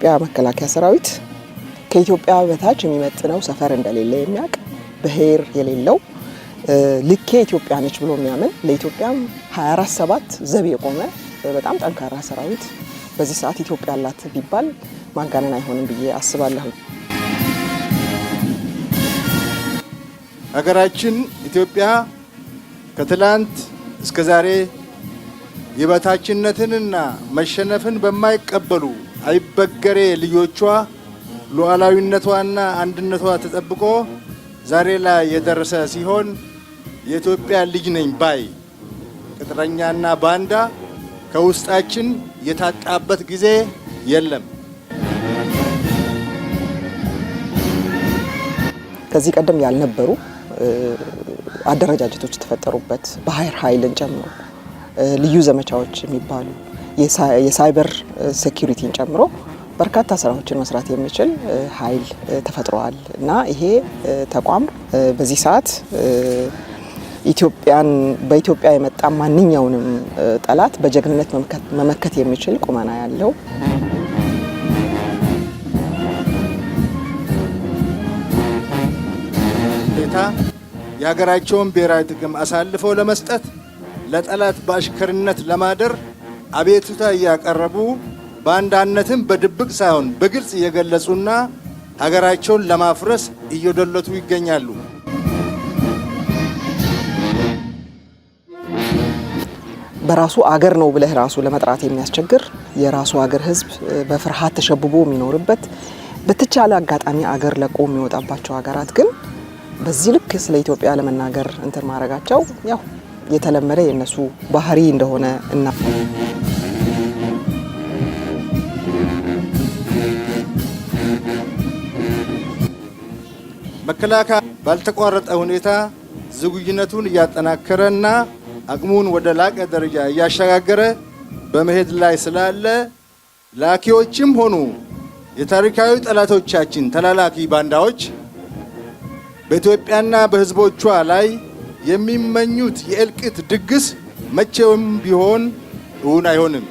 የኢትዮጵያ መከላከያ ሰራዊት ከኢትዮጵያ በታች የሚመጥነው ሰፈር እንደሌለ የሚያውቅ ብሔር የሌለው ልኬ ኢትዮጵያ ነች ብሎ የሚያምን ለኢትዮጵያም 24/7 ዘብ የቆመ በጣም ጠንካራ ሰራዊት በዚህ ሰዓት ኢትዮጵያ አላት ቢባል ማጋነን አይሆንም ብዬ አስባለሁ። ሀገራችን ኢትዮጵያ ከትላንት እስከ ዛሬ የበታችነትንና መሸነፍን በማይቀበሉ አይበገሬ ልጆቿ ሉዓላዊነቷና አንድነቷ ተጠብቆ ዛሬ ላይ የደረሰ ሲሆን የኢትዮጵያ ልጅ ነኝ ባይ ቅጥረኛና ባንዳ ከውስጣችን የታጣበት ጊዜ የለም። ከዚህ ቀደም ያልነበሩ አደረጃጀቶች ተፈጠሩበት ባህር ኃይልን ጨምሮ ልዩ ዘመቻዎች የሚባሉ የሳይበር ሴኩሪቲን ጨምሮ በርካታ ስራዎችን መስራት የሚችል ኃይል ተፈጥሯል እና ይሄ ተቋም በዚህ ሰዓት በኢትዮጵያ የመጣ ማንኛውንም ጠላት በጀግንነት መመከት የሚችል ቁመና ያለው የሀገራቸውን ብሔራዊ ጥቅም አሳልፈው ለመስጠት ለጠላት በአሽከርነት ለማደር አቤቱታ እያቀረቡ ባንዳነትን በድብቅ ሳይሆን በግልጽ እየገለጹና ሀገራቸውን ለማፍረስ እየደለቱ ይገኛሉ። በራሱ አገር ነው ብለህ ራሱ ለመጥራት የሚያስቸግር የራሱ አገር ህዝብ በፍርሃት ተሸብቦ የሚኖርበት በተቻለ አጋጣሚ አገር ለቆ የሚወጣባቸው ሀገራት ግን በዚህ ልክ ስለ ኢትዮጵያ ለመናገር እንትን ማድረጋቸው ያው የተለመደ የነሱ ባህሪ እንደሆነ እና መከላከያ ባልተቋረጠ ሁኔታ ዝግጁነቱን እያጠናከረና አቅሙን ወደ ላቀ ደረጃ እያሸጋገረ በመሄድ ላይ ስላለ ላኪዎችም ሆኑ የታሪካዊ ጠላቶቻችን ተላላኪ ባንዳዎች በኢትዮጵያና በህዝቦቿ ላይ የሚመኙት የእልቂት ድግስ መቼውም ቢሆን እውን አይሆንም።